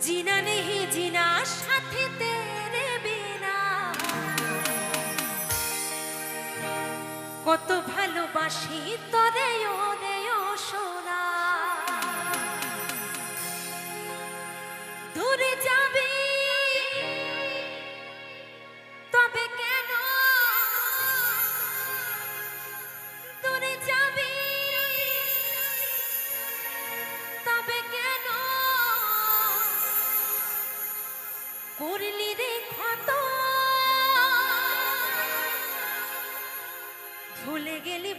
जीना नहीं जीना साथी तेरे बिना কত ভালোবাসি তোরে ওরে ও সোনা দূরে যাবি তবে কেন দূরে যাবি তবে কেন করলি রে ক্ষত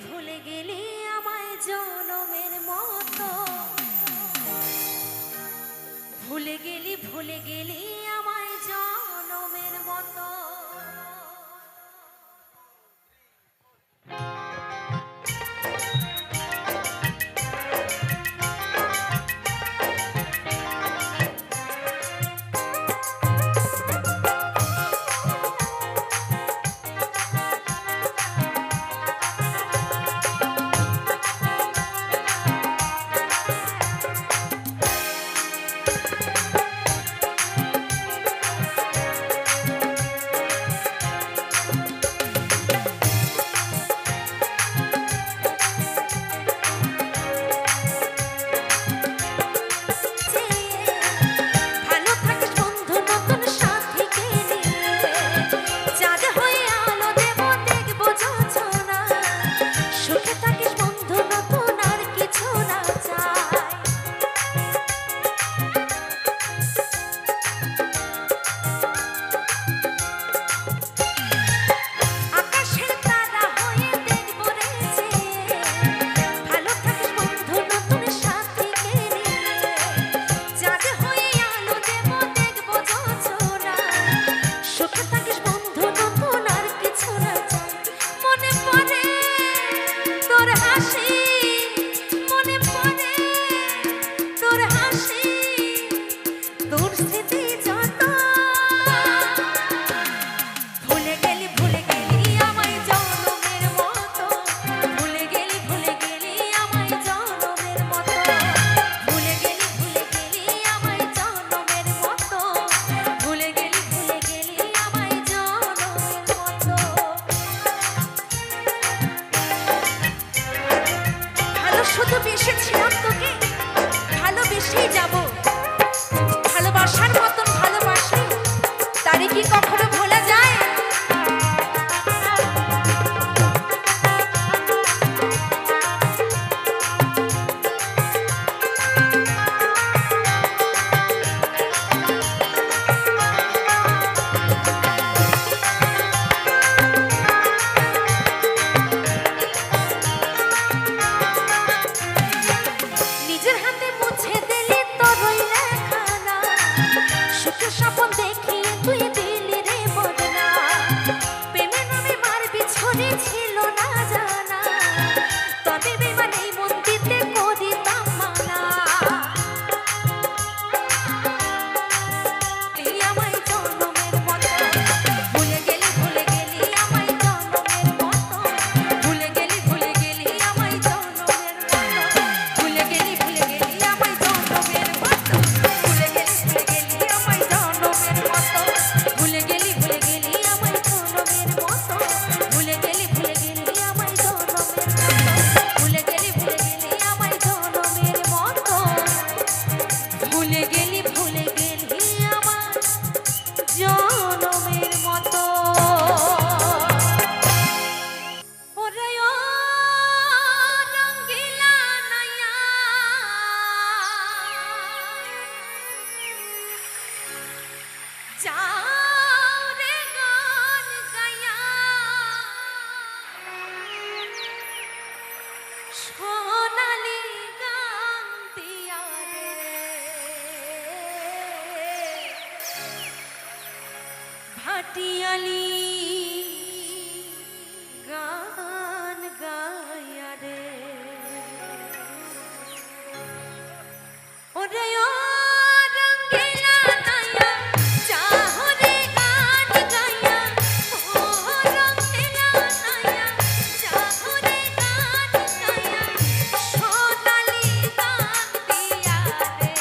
ভুলে গেলি আমায় জনমের মতো ভুলে গেলি আমায় জনমের মতো বেসেছিলাম তোকে ভালোবেসেই যাব ভালোবাসার মতন ভালোবাসি তারে কি কখনো ভোলা যায় ভাটিয়ালি গান গায়া রে ওরে ও রঙ্গিলা নাইয়া চাহরে গান গায়া ও রঙ্গিলা নাইয়া চাহরে গান গায়া সোনালি গান দিয়া রে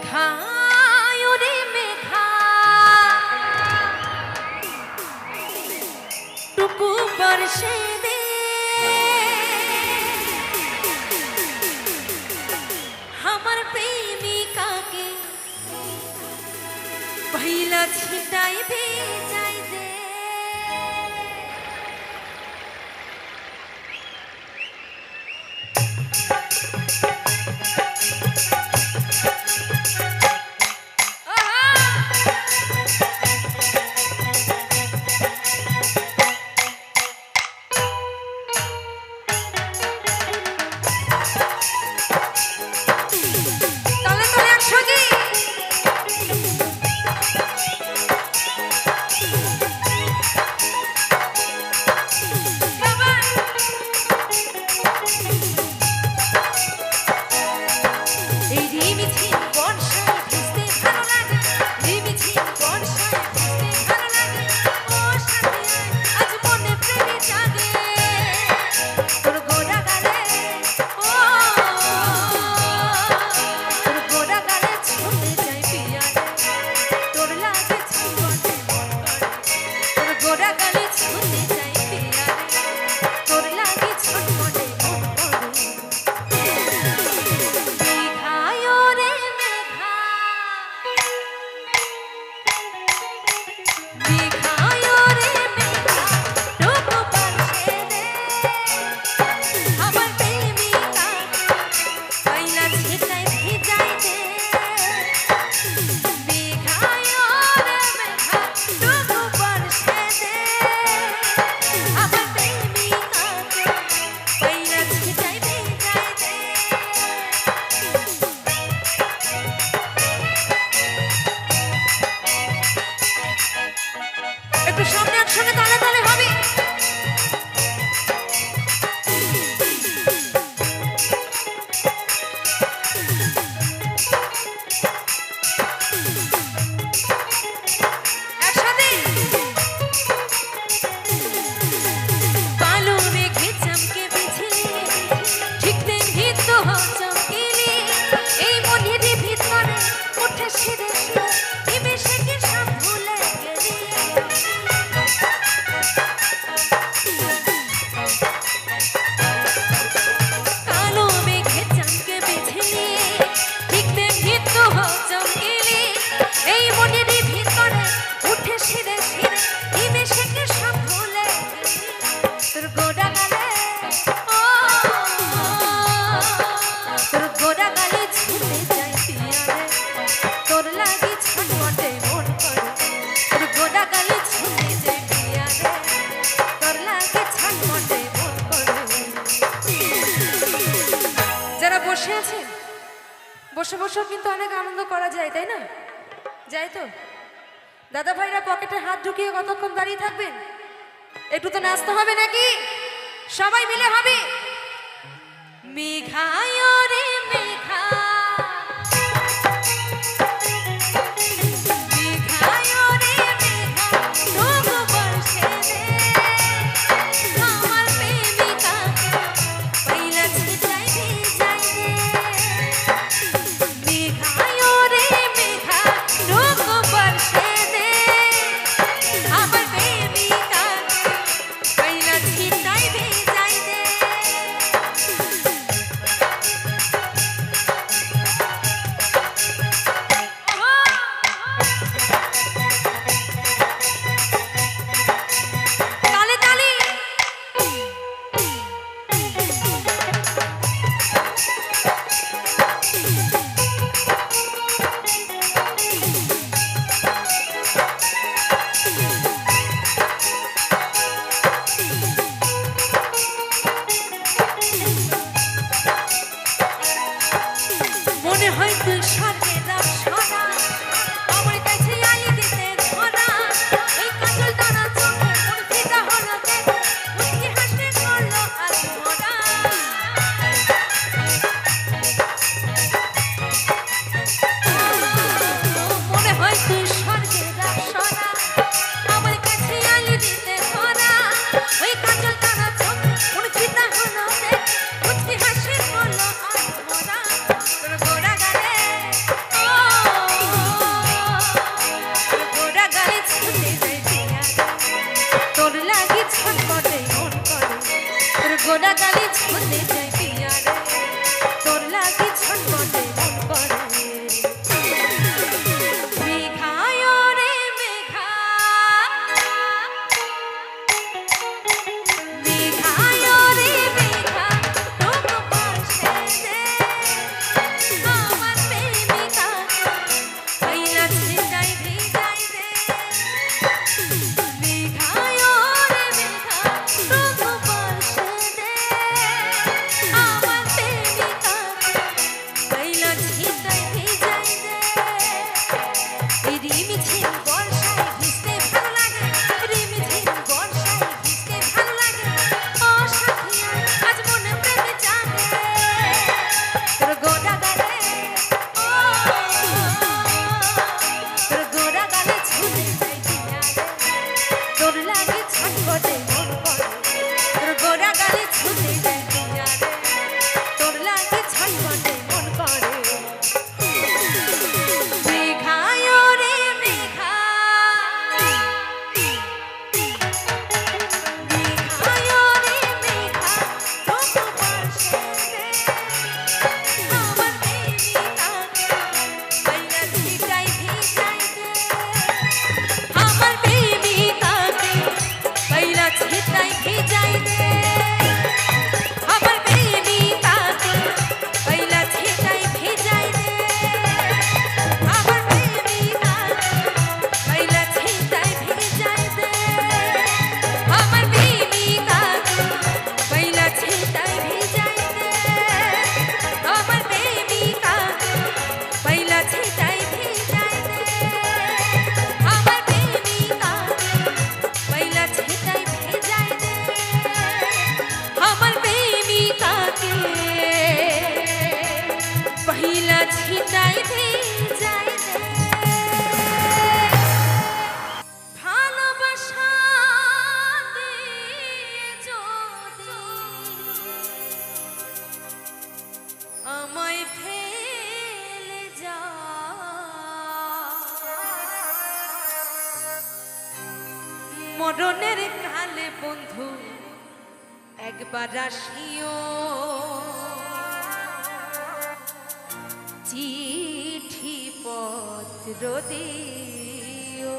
মেঘা ওরে মেঘা টুকু বর্ষে দে আমার প্রেমিকাকে पहिला छिटाई भेजाई दे বসে বসেও কিন্তু অনেক আনন্দ করা যায়, তাই না? যাই তো দাদা ভাইরা পকেটে হাত ঢুকিয়ে কতক্ষণ দাঁড়িয়ে থাকবেন? একটু তো নাচতে হবে নাকি? সবাই মিলে হবে মেঘা ওরে মেঘা যাই দে যাই দে ভালোবাসা দিয়ে যদি আমায় ফেলে যা মরণের কালে বন্ধু একবার আসিও চিঠি পত্র দিও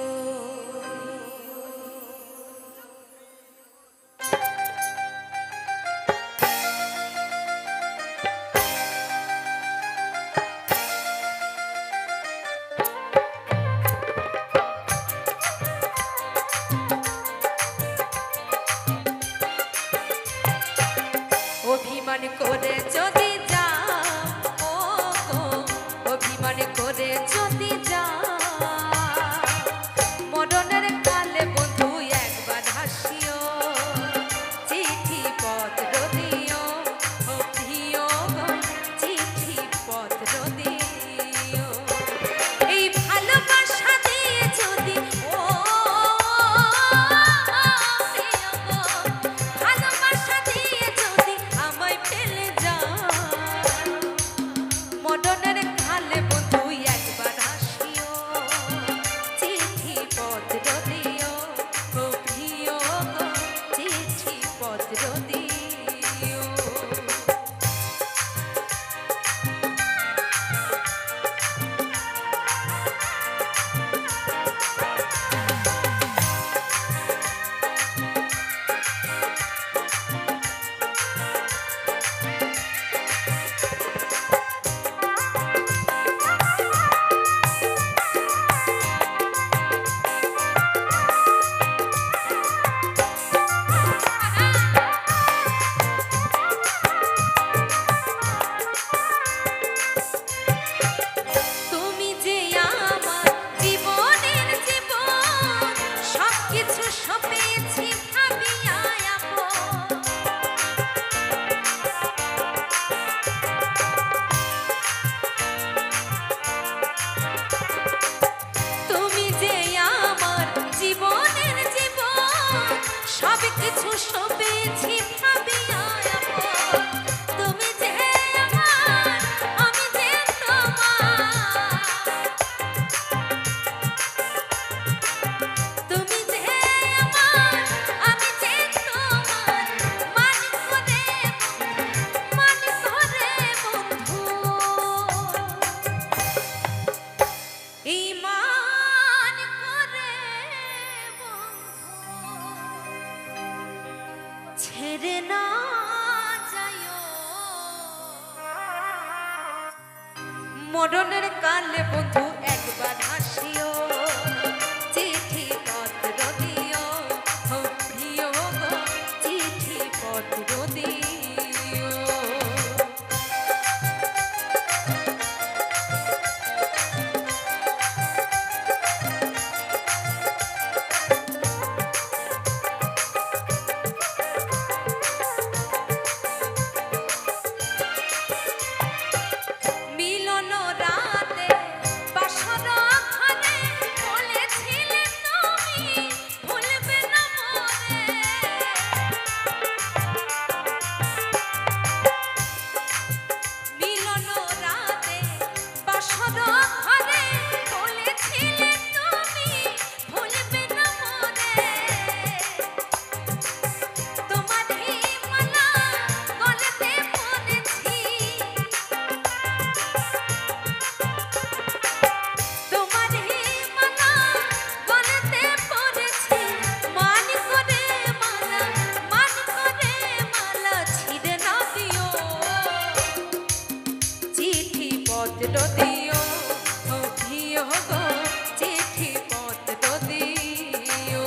অভিমান করে যদি যাও ও গো অভিমান করে যদি যাও মরণের কালে বন্ধু একবার হাসিও চিঠি পত্র দিও ও প্রিয় গো চিঠি পত্র দিও এই ভালোবাসা দিয়ে যদি ও প্রিয় গো ভালোবাসা দিয়ে যদি আমায় ফেলে যাও মরণের কালে বন্ধু একবার আসিও চিঠি পত্র দিও ও প্রিয় গো চিঠি পত্র দিও তুমি যে আমার জীবনের জীবন সবকিছু সপেছি ভাবিয়া আপন তুমি যে আমার জীবনের জীবন সবকিছু সপেছি ভাবিয়া আপন তুমি যে আমার আমি যে তোমার তুমি যে আমার আমি যে তোমার মান করে বন্ধু এই মান করে বন্ধু ছেড়ে না যাইও মরণের কালে বন্ধু একবার হাসিও চিঠি পত্র দিও ও প্রিয় গো চিঠি পত্র দিও মিলন রাতে বাসর ঘরে বলেছিলে তুমি ভুলবে না মোরে মিলন রাতে বাসর ঘরে বলেছিলে তুমি ভুলবে না মোরে তোমার হিমালা গলেতে পড়েছি তোমার হিমালা গলেতে পড়েছি মান করে মালা ছিঁড়ে না দিও চিঠি পত্র দিও ও প্রিয় গো চিঠি পত্র দিও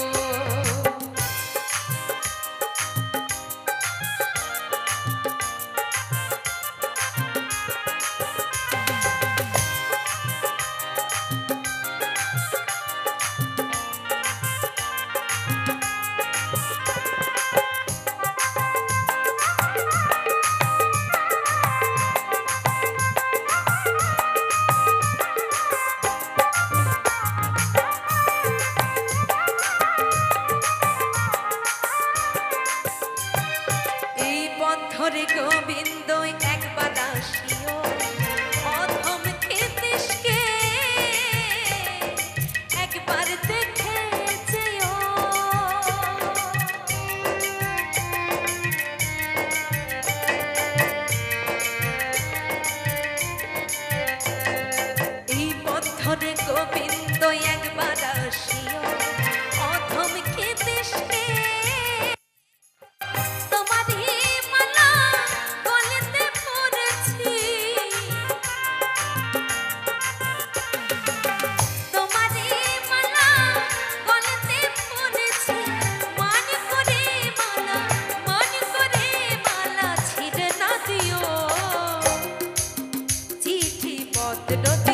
নতুন